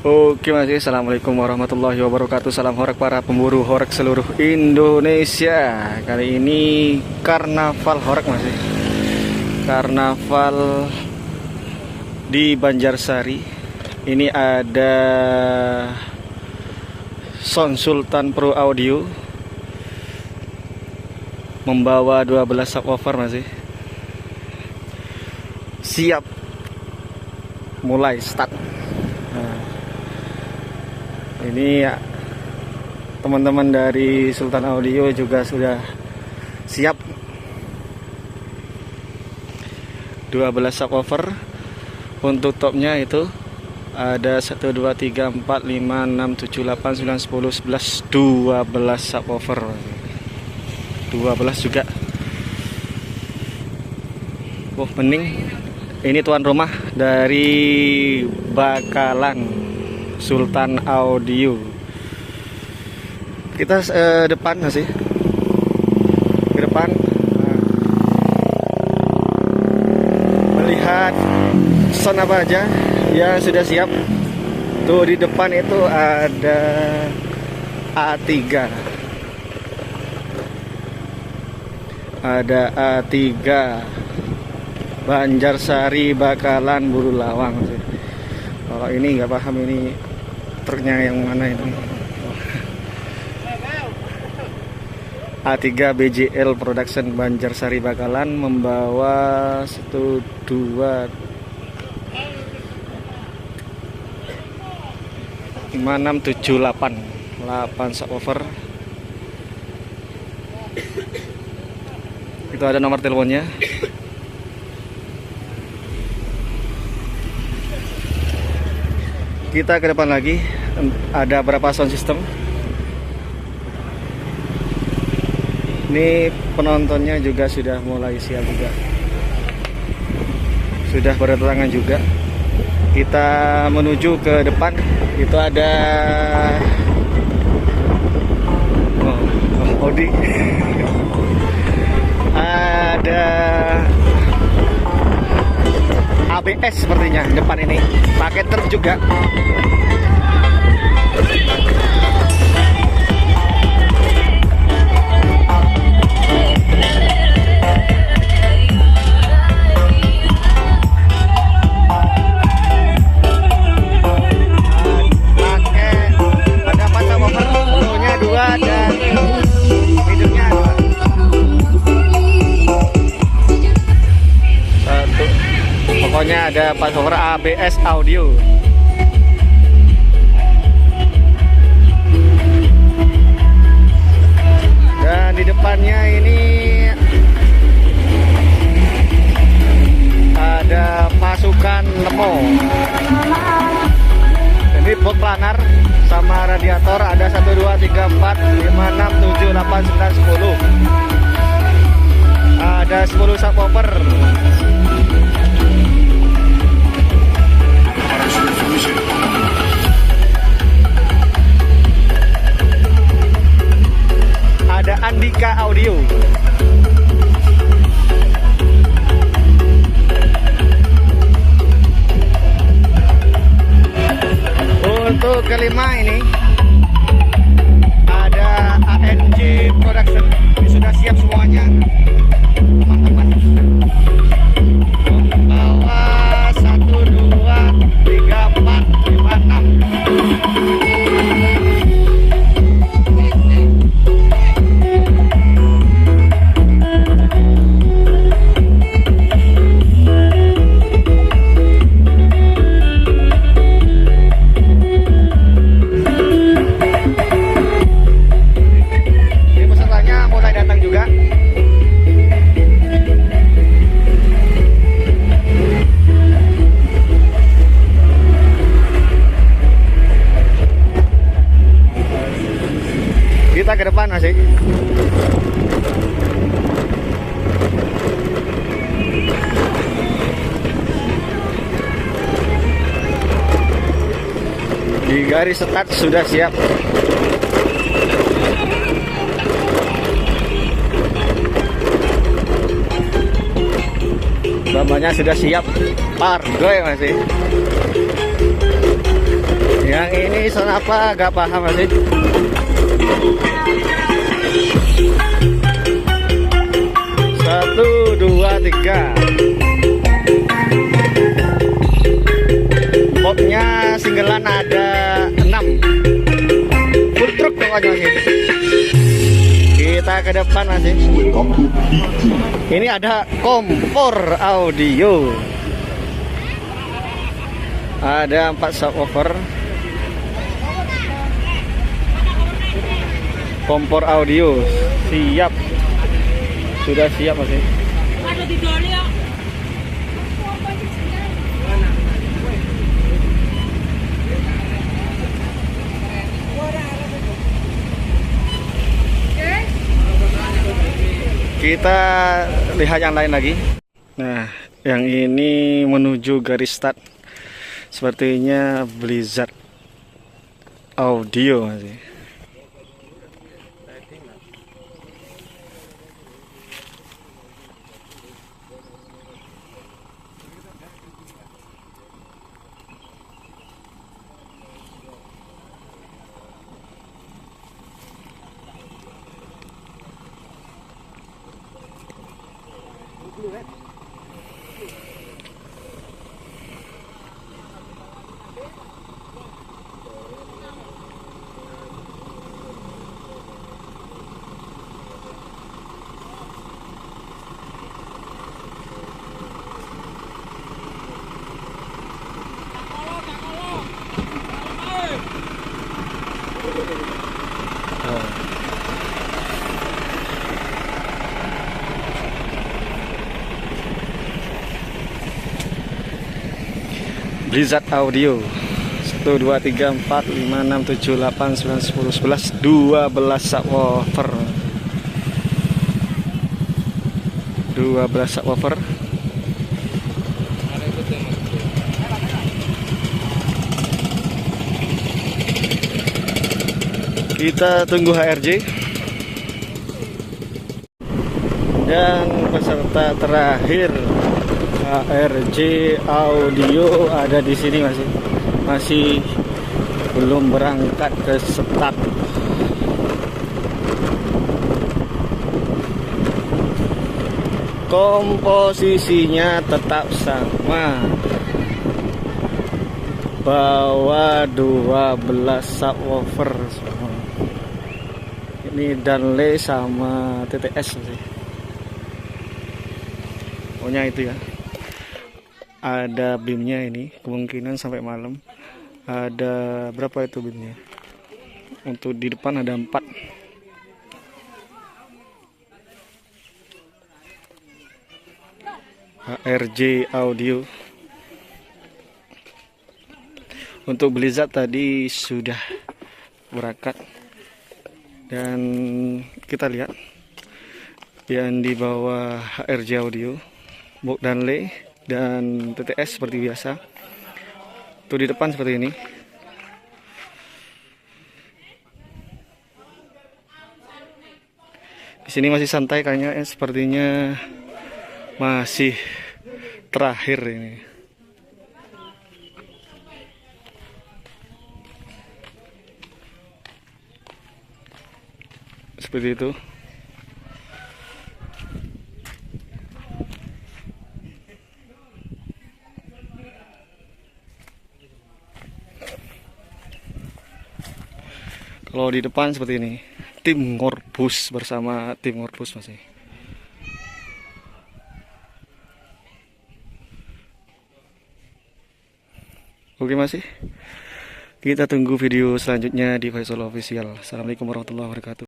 Oke Mas, assalamualaikum warahmatullahi wabarakatuh. Salam horeg para pemburu horeg seluruh Indonesia. Kali ini karnaval horeg Mas. Karnaval di Banjarsari. Ini ada Sound Sultan Pro Audio membawa 12 subwoofer Mas. Siap mulai start. Ini ya, teman-teman dari Sultan Audio juga sudah siap. 12 subwoofer. Untuk topnya itu ada 1 2 3 4 5 6 7 8 9 10 11 12 subwoofer. 12 juga. Oh, bening. Ini tuan rumah dari Bakalan, Sultan Audio. Kita depan sih, ke depan melihat sound apa aja yang sudah siap. Tuh di depan itu ada A3, ada A3 Banjarsari Bakalan Bululawang sih. Kalau ini nggak paham ini truknya yang mana ini. A3 BJL Production Banjarsari Bakalan membawa 1 2 5 6 7 8 subwoofer. Itu ada nomor teleponnya. Kita ke depan lagi, ada berapa sound system. Ini penontonnya juga sudah mulai siap juga, sudah berdatangan juga. Kita menuju ke depan, itu ada Audi. Ada ABS sepertinya depan ini, pakai truk juga. Ada pasang motor, logonya 2 dan hidungnya 2. 1. Pokoknya ada pasang ABS audio. Dan di depannya ini ada pasukan Lemo. Ini pot planar sama radiator, ada 1 2 3 4 5 6 7 8 9 10. Ada 10 subwoofer. Ada Andika Audio. Untuk kelima ini ada ANJ Production. Ini sudah siap semuanya, teman-teman. Membawa 1 2 3 4 5 6. Kita ke depan masih. Di garis start sudah siap. Bambanya sudah siap. Pargoy masih. Ya. ini sound apa gak paham masih. Satu, dua, tiga. Popnya singgelan ada 6. Full truk pokoknya masih. Kita ke depan masih. Ini ada kompor audio. Ada 4 subwoofer. Kompor audio siap. Sudah siap masih. Ada di doli ya. Kita lihat yang lain lagi. Nah, yang ini menuju garis start. Sepertinya Blizzard audio masih. Blizzard audio 1 2 3 4 5 6 7 8 9 10 11 12 subwoofer. 12 subwoofer. Kita tunggu HRJ. Dan peserta terakhir HRJ audio ada di sini masih belum berangkat ke start. Komposisinya tetap sama, bawa 12 subwoofer. Ini Danley sama TTS sih. Pokoknya itu ya. Ada beamnya ini, kemungkinan sampai malam. Ada berapa itu beamnya? Untuk di depan ada 4. HRJ audio. Untuk Blizzard tadi sudah berangkat. Dan kita lihat yang di bawah HRJ audio, Bok Danley dan TTS seperti biasa. Tuh di depan seperti ini. Di sini masih santai kayaknya, sepertinya masih terakhir ini. Seperti itu. Kalau di depan seperti ini, tim Ngorbus bersama tim Ngorbus masih. Oke masih. Kita tunggu video selanjutnya di Faisal Official. Assalamualaikum warahmatullahi wabarakatuh.